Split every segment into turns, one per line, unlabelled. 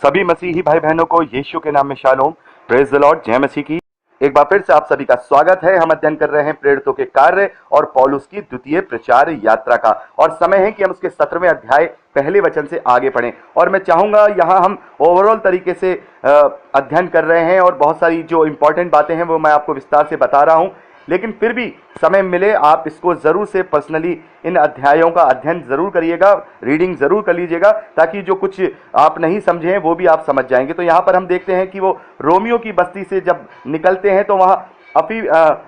सभी मसीही भाई बहनों को यीशु के नाम में शालोम, प्रेज द लॉर्ड, जय मसीह की। एक बार फिर से आप सभी का स्वागत है। हम अध्ययन कर रहे हैं प्रेरितों के कार्य और पौलुस की द्वितीय प्रचार यात्रा का, और समय है कि हम उसके 17वें अध्याय पहले वचन से आगे पढ़ें। और मैं चाहूंगा यहाँ हम ओवरऑल तरीके से अध्ययन कर रहे हैं और बहुत सारी जो इंपॉर्टेंट बातें हैं वो मैं आपको विस्तार से बता रहा हूँ, लेकिन फिर भी समय मिले आप इसको जरूर से पर्सनली इन अध्यायों का अध्ययन जरूर करिएगा, रीडिंग जरूर कर लीजिएगा, ताकि जो कुछ आप नहीं समझे वो भी आप समझ जाएंगे। तो यहाँ पर हम देखते हैं कि वो रोमियो की बस्ती से जब निकलते हैं तो वहाँ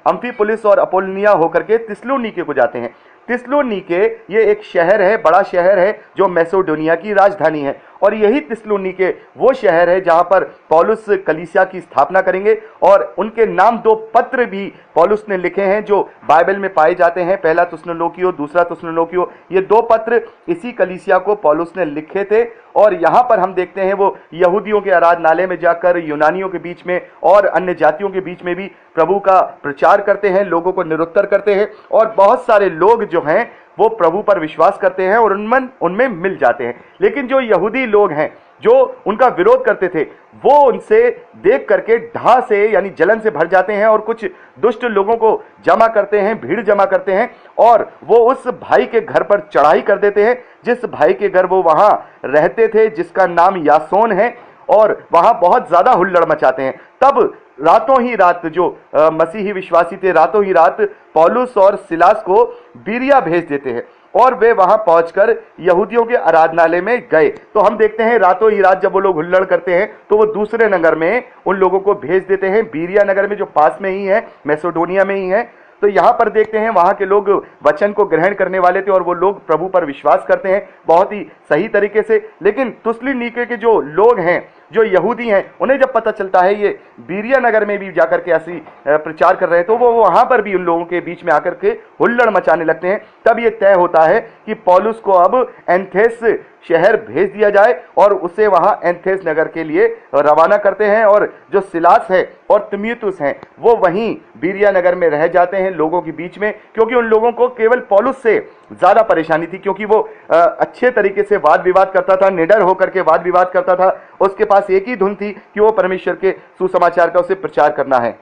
अम्फीपुलिस और अपोलोनिया होकर के थिस्सलुनीके को जाते हैं। थिस्सलुनीके ये एक शहर है, बड़ा शहर है जो मैसेडोनिया की राजधानी है, और यही थिस्सलुनीके वो शहर है जहां पर पौलुस कलीसिया की स्थापना करेंगे। और उनके नाम दो पत्र भी पौलुस ने लिखे हैं जो बाइबल में पाए जाते हैं, पहला थिस्सलुनीकियों, दूसरा थिस्सलुनीकियों। ये दो पत्र इसी कलीसिया को पौलुस ने लिखे थे। और यहाँ पर हम देखते हैं वो यहूदियों के आराधनालय में जाकर यूनानियों के बीच में और अन्य जातियों के बीच में भी प्रभु का प्रचार करते हैं, लोगों को निरुत्तर करते हैं, और बहुत सारे लोग जो हैं वो प्रभु पर विश्वास करते हैं और उनमें मिल जाते हैं। लेकिन जो यहूदी लोग हैं जो उनका विरोध करते थे वो उनसे देख करके ढा से यानी जलन से भर जाते हैं और कुछ दुष्ट लोगों को जमा करते हैं, भीड़ जमा करते हैं, और वो उस भाई के घर पर चढ़ाई कर देते हैं जिस भाई के घर वो वहां रहते थे, जिसका नाम यासोन है, और वहां बहुत ज्यादा हुल्लड़ मचाते हैं। तब रातों ही रात जो मसीही विश्वासी थे, रातों ही रात पौलुस और सिलास को बीरिया भेज देते हैं और वे वहां पहुंचकर यहूदियों के आराधनालय में गए। तो हम देखते हैं रातों ही रात जब वो लोग हुल्लड़ करते हैं तो वो दूसरे नगर में उन लोगों को भेज देते हैं, बीरिया नगर में जो पास में ही है, मैसेडोनिया में ही है। तो यहाँ पर देखते हैं वहां के लोग वचन को ग्रहण करने वाले थे और वो लोग प्रभु पर विश्वास करते हैं बहुत ही सही तरीके से। लेकिन थिस्सलुनीके के जो लोग हैं, जो यहूदी हैं, उन्हें जब पता चलता है ये बीरिया नगर में भी जाकर के ऐसी प्रचार कर रहे हैं तो वो वहां पर भी उन लोगों के बीच में आकर के हुल्लड़ मचाने लगते हैं। तब ये तय होता है कि पौलुस को अब एथेंस शहर भेज दिया जाए और उसे वहां एथेंस नगर के लिए रवाना करते हैं। और जो सिलास है और तिमुथियुस हैं वो वहीं बीरिया नगर में रह जाते हैं लोगों के बीच में, क्योंकि उन लोगों को केवल पौलुस से ज्यादा परेशानी थी, क्योंकि वो अच्छे तरीके से वाद विवाद करता था, निडर होकर के वाद विवाद करता था। उसके पास एक ही धुन थी कि वो परमेश्वर के सुसमाचार का उसे प्रचार करना है।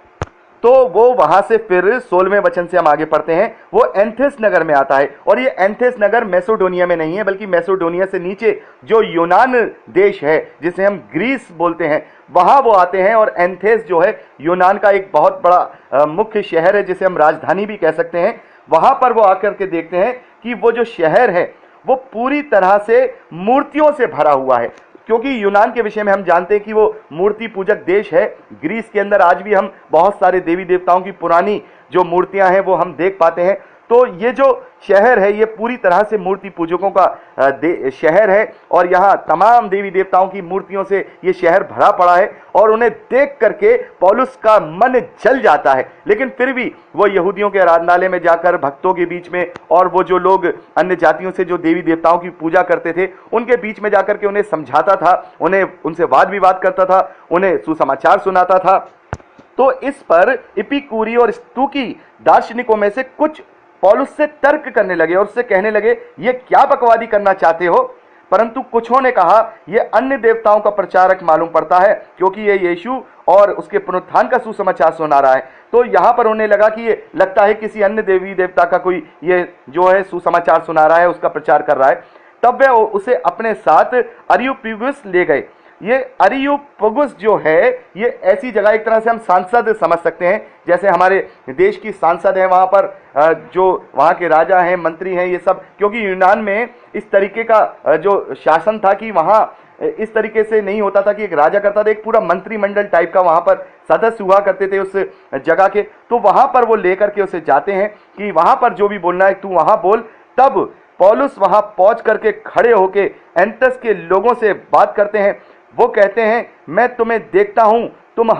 तो वो वहां से फिर 16वें वचन से हम आगे पढ़ते हैं, वो एथेंस नगर में आता है। और ये एथेंस नगर मैसेडोनिया में नहीं है, बल्कि मैसेडोनिया से नीचे जो यूनान देश है जिसे हम ग्रीस बोलते हैं, वहां वो आते हैं। और एथेंस जो है यूनान का एक बहुत बड़ा मुख्य शहर है जिसे हम राजधानी भी कह सकते हैं। वहां पर वो आकर के देखते हैं कि वो जो शहर है वो पूरी तरह से मूर्तियों से भरा हुआ है, क्योंकि यूनान के विषय में हम जानते हैं कि वो मूर्ति पूजक देश है। ग्रीस के अंदर आज भी हम बहुत सारे देवी देवताओं की पुरानी जो मूर्तियां हैं वो हम देख पाते हैं। तो ये जो शहर है ये पूरी तरह से मूर्ति पूजकों का शहर है, और यहाँ तमाम देवी देवताओं की मूर्तियों से ये शहर भरा पड़ा है। और उन्हें देख करके पौलुस का मन जल जाता है, लेकिन फिर भी वो यहूदियों के आराधनालय में जाकर भक्तों के बीच में और वो जो लोग अन्य जातियों से जो देवी देवताओं की पूजा करते थे उनके बीच में जाकर के उन्हें समझाता था, उन्हें उनसे वाद विवाद करता था, उन्हें सुसमाचार सुनाता था। तो इस पर इपिकूरी और स्तुकी दार्शनिकों में से कुछ पौलुस से तर्क करने लगे और उससे कहने लगे, ये क्या बकवादी करना चाहते हो? परंतु कुछों ने कहा, ये अन्य देवताओं का प्रचारक मालूम पड़ता है, क्योंकि ये यीशु और उसके पुनरुत्थान का सुसमाचार सुना रहा है। तो यहाँ पर उन्हें लगा कि ये लगता है किसी अन्य देवी देवता का कोई ये जो है सुसमाचार सुना रहा है, उसका प्रचार कर रहा है। तब वे उसे अपने साथ अरियुपगुस ले गए। ये अरियुपगुस जो है ये ऐसी जगह, एक तरह से हम सांसद समझ सकते हैं, जैसे हमारे देश की सांसद है, वहाँ पर जो वहाँ के राजा हैं, मंत्री हैं, ये सब, क्योंकि यूनान में इस तरीके का जो शासन था कि वहाँ इस तरीके से नहीं होता था कि एक राजा करता था, एक पूरा मंत्रिमंडल टाइप का वहाँ पर सदस्य हुआ करते थे उस जगह के। तो वहाँ पर वो लेकर के उसे जाते हैं कि वहाँ पर जो भी बोलना है तू वहाँ बोल। तब पौलुस वहाँ पहुँच करके खड़े होके एथेंस के लोगों से बात करते हैं। वो कहते हैं, मैं तुम्हें देखता हूं, तुम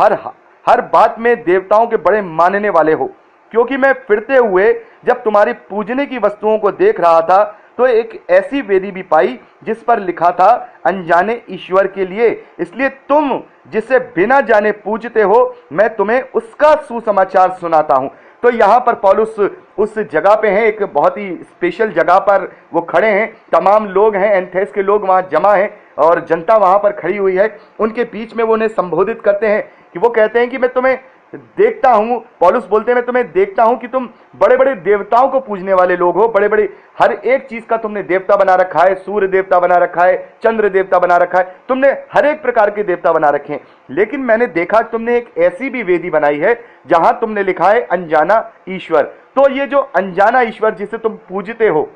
हर बात में देवताओं के बड़े मानने वाले हो, क्योंकि मैं फिरते हुए जब तुम्हारी पूजने की वस्तुओं को देख रहा था तो एक ऐसी वेदी भी पाई जिस पर लिखा था अनजाने ईश्वर के लिए, इसलिए तुम जिसे बिना जाने पूजते हो मैं तुम्हें उसका सुसमाचार सुनाता हूं। तो यहाँ पर पौलुस उस जगह पे हैं, एक बहुत ही स्पेशल जगह पर वो खड़े हैं, तमाम लोग हैं, एथेंस के लोग वहाँ जमा हैं, और जनता वहां पर खड़ी हुई है, उनके बीच में वो उन्हें संबोधित करते हैं कि वो कहते हैं कि मैं तुम्हें देखता हूं, पौलुस बोलते हैं मैं तुम्हें देखता हूं कि तुम बड़े बड़े देवताओं को पूजने वाले लोग हो, बड़े बड़े हर एक चीज का तुमने देवता बना रखा है, सूर्य देवता बना रखा है, चंद्र देवता बना रखा है, तुमने हर एक प्रकार के देवता बना रखे हैं। लेकिन मैंने देखा तुमने एक ऐसी भी वेदी बनाई है जहां तुमने लिखा है अनजाना ईश्वर। तो ये जो अनजाना ईश्वर जिसे तुम पूजते हो,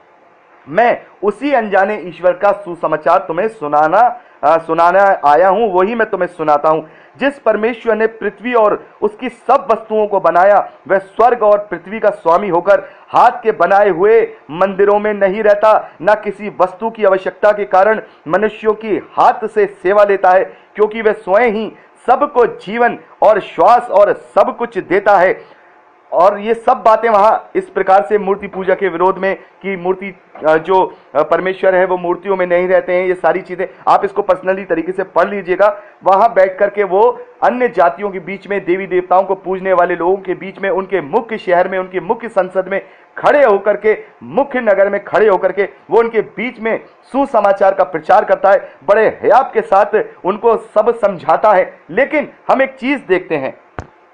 मैं उसी अनजाने ईश्वर का सुसमाचार तुम्हें सुनाना आया हूं, वही मैं तुम्हें सुनाता हूं। जिस परमेश्वर ने पृथ्वी और उसकी सब वस्तुओं को बनाया, वह स्वर्ग और पृथ्वी का स्वामी होकर हाथ के बनाए हुए मंदिरों में नहीं रहता, न किसी वस्तु की आवश्यकता के कारण मनुष्यों की हाथ से सेवा लेता है, क्योंकि वह स्वयं ही सबको जीवन और श्वास और सब कुछ देता है। और ये सब बातें वहां इस प्रकार से मूर्ति पूजा के विरोध में कि मूर्ति जो परमेश्वर है वो मूर्तियों में नहीं रहते हैं, ये सारी चीजें आप इसको पर्सनली तरीके से पढ़ लीजिएगा। वहां बैठ करके वो अन्य जातियों के बीच में, देवी देवताओं को पूजने वाले लोगों के बीच में, उनके मुख्य शहर में, उनके मुख्य संसद में खड़े होकर के, मुख्य नगर में खड़े होकर के वो उनके बीच में सुसमाचार का प्रचार करता है, बड़े हयात के साथ उनको सब समझाता है। लेकिन हम एक चीज देखते हैं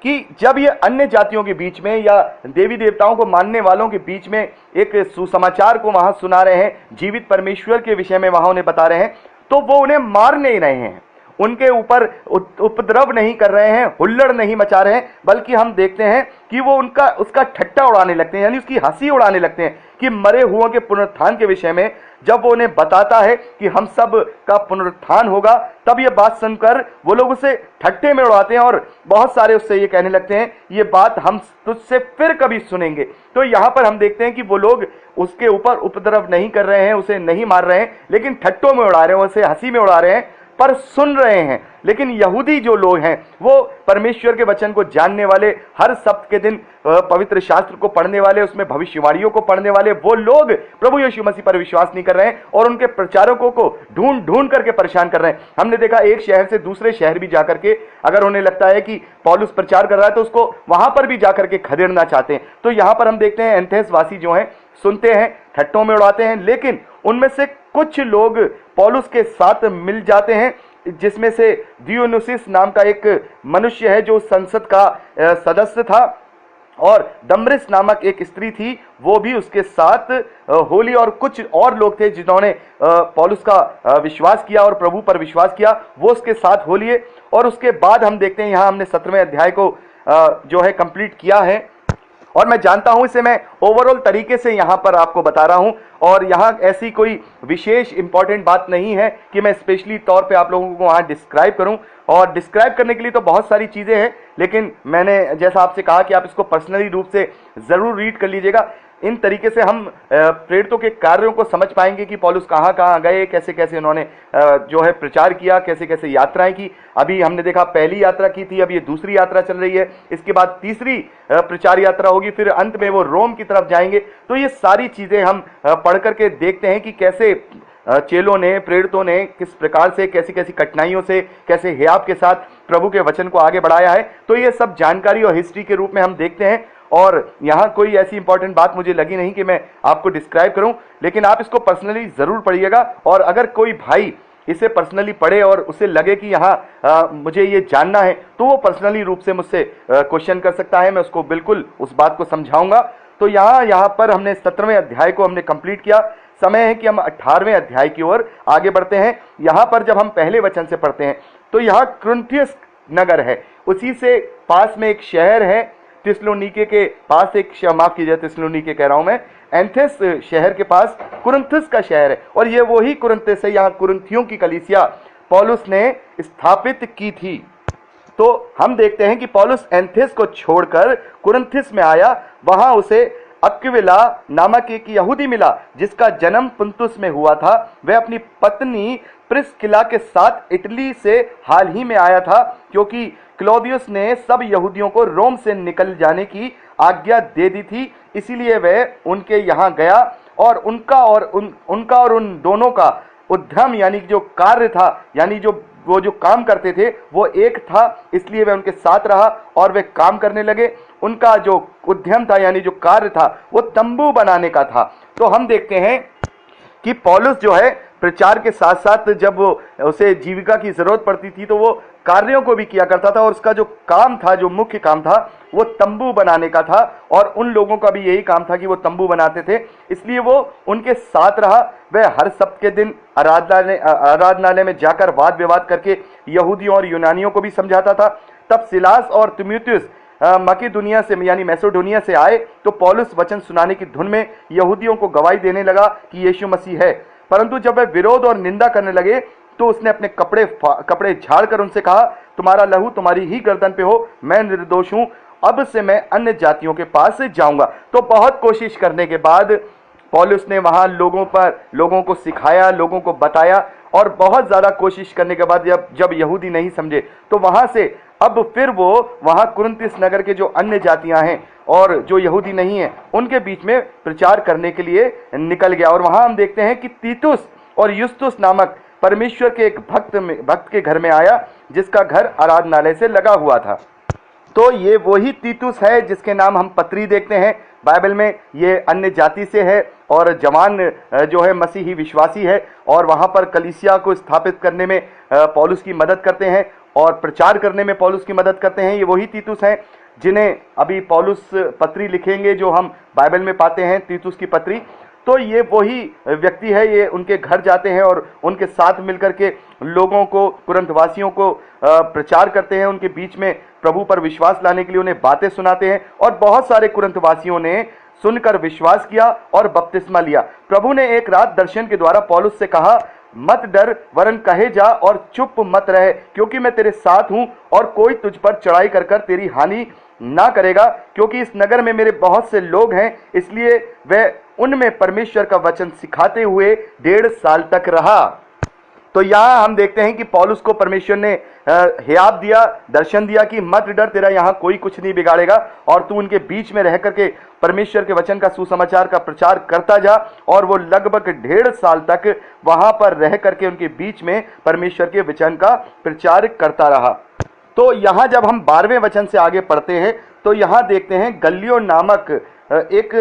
कि जब ये अन्य जातियों के बीच में या देवी देवताओं को मानने वालों के बीच में एक सुसमाचार को वहां सुना रहे हैं, जीवित परमेश्वर के विषय में वहां उन्हें बता रहे हैं, तो वो उन्हें मार नहीं रहे हैं, उनके ऊपर उपद्रव नहीं कर रहे हैं, हुल्लड़ नहीं मचा रहे हैं, बल्कि हम देखते हैं कि वो उसका ठट्टा उड़ाने लगते हैं, यानी उसकी हंसी उड़ाने लगते हैं कि मरे हुओं के पुनरुत्थान के विषय में जब वो उन्हें बताता है कि हम सब का पुनरुत्थान होगा, तब ये बात सुनकर वो लोग उसे ठट्टे में उड़ाते हैं और बहुत सारे उससे ये कहने लगते हैं ये बात हम तुझसे फिर कभी सुनेंगे। तो यहाँ पर हम देखते हैं कि वो लोग उसके ऊपर उपद्रव नहीं कर रहे हैं, उसे नहीं मार रहे हैं, लेकिन ठट्टों में उड़ा रहे हैं, उसे हंसी में उड़ा रहे हैं, पर सुन रहे हैं। लेकिन यहूदी जो लोग हैं वो परमेश्वर के वचन को जानने वाले, हर सप्ताह के दिन पवित्र शास्त्र को पढ़ने वाले, उसमें भविष्यवाणियों को पढ़ने वाले वो लोग प्रभु यीशु मसीह पर विश्वास नहीं कर रहे हैं और उनके प्रचारकों को ढूंढ ढूंढ करके परेशान कर रहे हैं। हमने देखा एक शहर से दूसरे शहर भी जाकर के अगर उन्हें लगता है कि पौलुस प्रचार कर रहा है तो उसको वहां पर भी जाकर के खदेड़ना चाहते हैं। तो यहां पर हम देखते हैं एथेंस वासी जो हैं सुनते हैं, ठट्टों में उड़ाते हैं, लेकिन उनमें से कुछ लोग पौलुस के साथ मिल जाते हैं, जिसमें से दियोनुसिस नाम का एक मनुष्य है जो संसद का सदस्य था, और दमरिस नामक एक स्त्री थी, वो भी उसके साथ होली, और कुछ और लोग थे जिन्होंने पौलुस का विश्वास किया और प्रभु पर विश्वास किया, वो उसके साथ हो लिए। और उसके बाद हम देखते हैं यहाँ हमने 17वें अध्याय को जो है कंप्लीट किया है, और मैं जानता हूं इसे मैं ओवरऑल तरीके से यहां पर आपको बता रहा हूं, और यहां ऐसी कोई विशेष इंपॉर्टेंट बात नहीं है कि मैं स्पेशली तौर पे आप लोगों को वहां डिस्क्राइब करूं, और डिस्क्राइब करने के लिए तो बहुत सारी चीजें हैं, लेकिन मैंने जैसा आपसे कहा कि आप इसको पर्सनली रूप से जरूर रीड कर लीजिएगा। इन तरीके से हम प्रेरितों के कार्यों को समझ पाएंगे कि पौलुस कहाँ कहाँ गए, कैसे कैसे उन्होंने जो है प्रचार किया, कैसे कैसे यात्राएं की। अभी हमने देखा पहली यात्रा की थी, अब ये दूसरी यात्रा चल रही है, इसके बाद तीसरी प्रचार यात्रा होगी, फिर अंत में वो रोम की तरफ जाएंगे। तो ये सारी चीजें हम पढ़ करके देखते हैं कि कैसे चेलों ने, प्रेरितों ने किस प्रकार से, कैसी कैसी कठिनाइयों से, कैसे हियाव के साथ प्रभु के वचन को आगे बढ़ाया है। तो ये सब जानकारी और हिस्ट्री के रूप में हम देखते हैं, और यहाँ कोई ऐसी इंपॉर्टेंट बात मुझे लगी नहीं कि मैं आपको डिस्क्राइब करूं, लेकिन आप इसको पर्सनली जरूर पढ़िएगा। और अगर कोई भाई इसे पर्सनली पढ़े और उसे लगे कि यहाँ मुझे ये जानना है, तो वो पर्सनली रूप से मुझसे क्वेश्चन कर सकता है, मैं उसको बिल्कुल उस बात को समझाऊंगा। तो यहाँ पर हमने 17वें अध्याय को हमने कंप्लीट किया। समय है कि हम 18वें अध्याय की ओर आगे बढ़ते हैं। यहाँ पर जब हम पहले वचन से पढ़ते हैं तो यहाँ कुरिन्थुस नगर है, उसी से पास में एक शहर है, थिस्सलुनीके के पास एक माफ कीजिए, थिस्सलुनीके कह रहा हूं मैं, एथेंस शहर के पास कुरिन्थुस का शहर है, और ये वही कुरिन्थुस है, यहाँ कुरिन्थियों की कलीसिया पौलुस ने स्थापित की थी। तो हम देखते हैं कि पौलुस एथेंस को छोड़कर कुरिन्थुस में आया, वहां उसे अक्विला नामक एक यहूदी मिला जिसका जन्म पुन्तुस में हुआ था। वह अपनी पत्नी प्रिस्किला के साथ इटली से हाल ही में आया था, क्योंकि क्लौदियुस ने सब यहूदियों को रोम से निकल जाने की आज्ञा दे दी थी, इसीलिए वह उनके यहाँ गया, और उनका और उन दोनों का उद्यम यानी जो कार्य था, यानी वो जो काम करते थे वो एक था, इसलिए वह उनके साथ रहा और वे काम करने लगे। उनका जो उद्यम था यानी जो कार्य था वो तंबू बनाने का था। तो हम देखते हैं कि पौलुस जो है प्रचार के साथ साथ जब वो उसे जीविका की जरूरत पड़ती थी तो वो कार्यों को भी किया करता था, और उसका जो काम था, जो मुख्य काम था, वो तंबू बनाने का था। और उन लोगों का भी यही काम था कि वो तंबू बनाते थे, इसलिए वो उनके साथ रहा। वह हर सप्ताह के दिन आराधनालय में जाकर वाद विवाद करके यहूदियों और यूनानियों को भी समझाता था। तब सिलास और तिमुथियुस मकिदुनिया से यानी मैसेडोनिया से आए तो पौलुस वचन सुनाने की धुन में यहूदियों को गवाही देने लगा कि यीशु मसीह है। परंतु जब वे विरोध और निंदा करने लगे तो उसने अपने कपड़े झाड़कर उनसे कहा, तुम्हारा लहू तुम्हारी ही गर्दन पे हो, मैं निर्दोष हूं, अब से मैं अन्य जातियों के पास जाऊंगा। तो बहुत कोशिश करने के बाद पौलुस ने वहां लोगों को सिखाया, लोगों को बताया, और बहुत ज्यादा कोशिश करने के बाद जब यहूदी नहीं समझे तो वहां से अब फिर वो वहां कुरिन्थुस नगर के जो अन्य जातियां हैं और जो यहूदी नहीं हैं उनके बीच में प्रचार करने के लिए निकल गया। और वहां हम देखते हैं कि तीतुस और युस्तुस नामक परमेश्वर के एक भक्त के घर में आया, जिसका घर आराधनालय से लगा हुआ था। तो ये वही तीतुस है जिसके नाम हम पत्री देखते हैं बाइबल में। ये अन्य जाति से है और जवान जो है मसीही विश्वासी है, और वहां पर कलीसिया को स्थापित करने में पौलुस की मदद करते हैं और प्रचार करने में पौलुस की मदद करते हैं। ये वही तीतुस हैं जिन्हें अभी पौलुस पत्री लिखेंगे, जो हम बाइबल में पाते हैं तीतुस की पत्री। तो ये वही व्यक्ति है, ये उनके घर जाते हैं और उनके साथ मिलकर के लोगों को, कुरिन्थ को प्रचार करते हैं, उनके बीच में प्रभु पर विश्वास लाने के लिए उन्हें बातें सुनाते हैं। और बहुत सारे कुरिन्थ ने सुनकर विश्वास किया और बपतिस्मा लिया। प्रभु ने एक रात दर्शन के द्वारा पौलुस से कहा, मत डर, वरन कहे जा और चुप मत रहे, क्योंकि मैं तेरे साथ हूं और कोई तुझ पर चढ़ाई कर कर तेरी हानि ना करेगा, क्योंकि इस नगर में मेरे बहुत से लोग हैं। इसलिए वह उनमें परमेश्वर का वचन सिखाते हुए 1.5 साल तक रहा। तो यहाँ हम देखते हैं कि पौलुस को परमेश्वर ने हियाव दिया, दर्शन दिया कि मत डर, तेरा यहाँ कोई कुछ नहीं बिगाड़ेगा, और तू उनके बीच में रह करके परमेश्वर के वचन का, सुसमाचार का प्रचार करता जा। और वो लगभग 1.5 साल तक वहां पर रह करके उनके बीच में परमेश्वर के वचन का प्रचार करता रहा। तो यहाँ जब हम 12वें वचन से आगे पढ़ते हैं तो यहाँ देखते हैं, गल्लियो नामक एक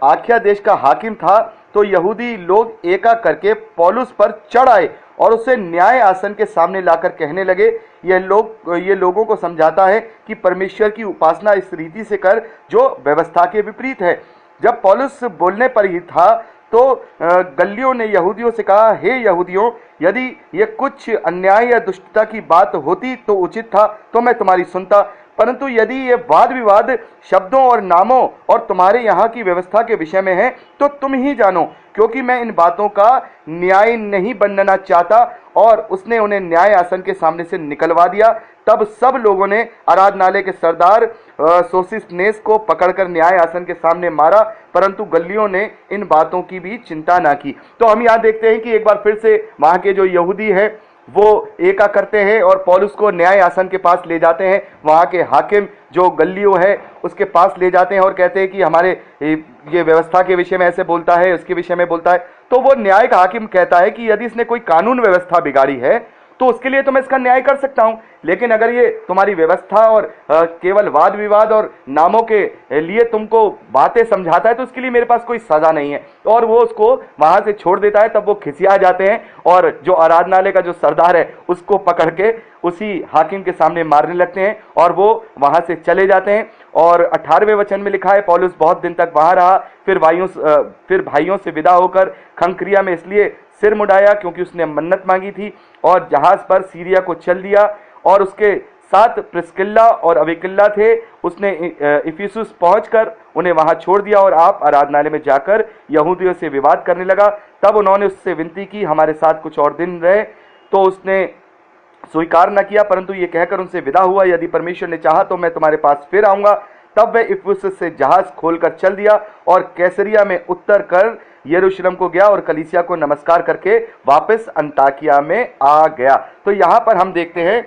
आख्या देश का हाकिम था। तो यहूदी लोग एका करके पौलुस पर चढ़ आए और उसे न्याय आसन के सामने लाकर कहने लगे, ये लोगों को समझाता है कि परमेश्वर की उपासना इस रीति से कर जो व्यवस्था के विपरीत है। जब पौलुस बोलने पर ही था तो गल्लियों ने यहूदियों से कहा, हे यहूदियों, यदि ये कुछ अन्याय या दुष्टता की बात होती तो उचित था, तो मैं तुम्हारी सुनता, परंतु यदि ये वाद विवाद शब्दों और नामों और तुम्हारे यहाँ की व्यवस्था के विषय में है तो तुम ही जानो, क्योंकि मैं इन बातों का न्याय नहीं बनना चाहता। और उसने उन्हें न्याय आसन के सामने से निकलवा दिया। तब सब लोगों ने आराधनालय के सरदार सोसिनेस को पकड़कर न्याय आसन के सामने मारा, परंतु गल्लियों ने इन बातों की भी चिंता ना की। तो हम यहाँ देखते हैं कि एक बार फिर से वहाँ के जो यहूदी है वो एका करते हैं और पौलुस को न्याय आसन के पास ले जाते हैं। वहाँ के हाकिम जो गल्लियो है उसके पास ले जाते हैं और कहते हैं कि हमारे ये व्यवस्था के विषय में ऐसे बोलता है, उसके विषय में बोलता है। तो वो न्याय का हाकिम कहता है कि यदि इसने कोई कानून व्यवस्था बिगाड़ी है तो उसके लिए तो मैं इसका न्याय कर सकता हूं, लेकिन अगर ये तुम्हारी व्यवस्था और केवल वाद विवाद और नामों के लिए तुमको बातें समझाता है तो उसके लिए मेरे पास कोई सजा नहीं है। और वो उसको वहां से छोड़ देता है। तब वो खिसिया जाते हैं और जो आराधनालय का जो सरदार है उसको पकड़ के उसी हाकिम के सामने मारने लगते हैं और वो वहां से चले जाते हैं। और 18वें वचन में लिखा है, पौलुस बहुत दिन तक वहां रहा, फिर भाइयों से विदा होकर खंक्रिया में इसलिए सिर मुड़ाया क्योंकि उसने मन्नत मांगी थी, और जहाज पर सीरिया को चल दिया। और उसके साथ प्रिस्किल्ला और अविकिल्ला थे। उसने इफिसुस पहुंचकर उन्हें वहां छोड़ दिया और आप आराधनालय में जाकर यहूदियों से विवाद करने लगा। तब उन्होंने उससे विनती की, हमारे साथ कुछ और दिन रहे, तो उसने स्वीकार न किया, परंतु ये कहकर उनसे विदा हुआ, यदि परमेश्वर ने चाहा तो मैं तुम्हारे पास फिर आऊंगा। तब वह इफिसुस से जहाज खोलकर चल दिया और कैसरिया में उतर कर यरूशलेम को गया और कलीसिया को नमस्कार करके वापस अंताकिया में आ गया। तो यहाँ पर हम देखते हैं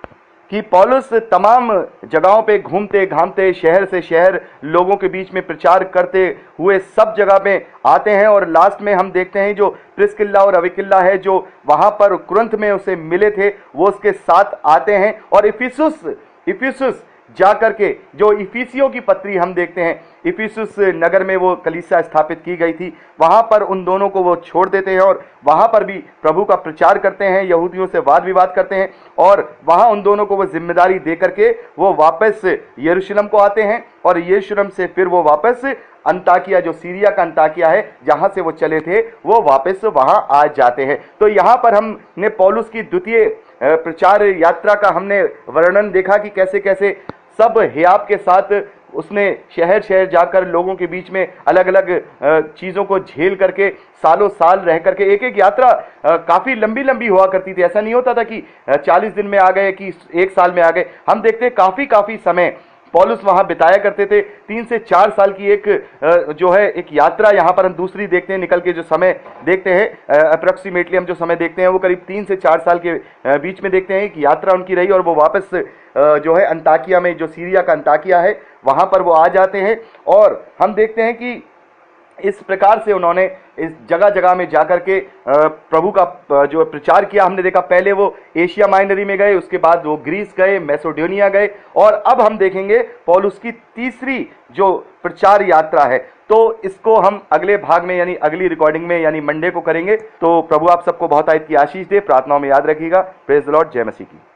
कि पौलुस तमाम जगहों पे घूमते घामते, शहर से शहर, लोगों के बीच में प्रचार करते हुए सब जगह पे आते हैं। और लास्ट में हम देखते हैं जो प्रिस्किल्ला और अविकिल्ला है जो वहां पर कुरिन्थ में उसे मिले थे, वो उसके साथ आते हैं और इफिसुस जा करके जो इफिसियों की पत्री हम देखते हैं, इफिसुस नगर में वो कलीसिया स्थापित की गई थी, वहां पर उन दोनों को वो छोड़ देते हैं और वहां पर भी प्रभु का प्रचार करते हैं, यहूदियों से वाद विवाद करते हैं और वहां उन दोनों को वो जिम्मेदारी दे करके वो वापस यरूशलेम को आते हैं और यरूशलेम से फिर वो वापस अंताकिया, जो सीरिया का अंताकिया है जहां से वो चले थे, वो वापस वहां आ जाते हैं। तो यहां पर हमने पौलुस की द्वितीय प्रचार यात्रा का हमने वर्णन देखा कि कैसे कैसे सब हियाव के साथ उसने शहर शहर जाकर लोगों के बीच में अलग अलग चीज़ों को झेल करके सालों साल रह करके एक एक यात्रा काफ़ी लंबी लंबी हुआ करती थी। ऐसा नहीं होता था कि 40 दिन में आ गए कि 1 साल में आ गए। हम देखते हैं काफ़ी समय पौलुस वहां बिताया करते थे। 3 से 4 साल की एक जो है एक यात्रा यहाँ पर हम दूसरी देखते हैं, निकल के जो समय देखते हैं अप्रोक्सीमेटली हम जो समय देखते हैं वो करीब 3 से 4 साल के बीच में देखते हैं कि यात्रा उनकी रही और वो वापस जो है अंताकिया में, जो सीरिया का अंताकिया है, वहां पर वो आ जाते हैं। और हम देखते हैं कि इस प्रकार से उन्होंने इस जगह जगह में जाकर के प्रभु का जो प्रचार किया। हमने देखा पहले वो एशिया माइनरी में गए, उसके बाद वो ग्रीस गए, मैसेडोनिया गए और अब हम देखेंगे पौलुस की तीसरी जो प्रचार यात्रा है। तो इसको हम अगले भाग में यानी अगली रिकॉर्डिंग में यानी मंडे को करेंगे। तो प्रभु आप सबको बहुत आयत की आशीष दे। प्रार्थनाओं में याद रखिएगा। Praise the Lord. जय मसीह की।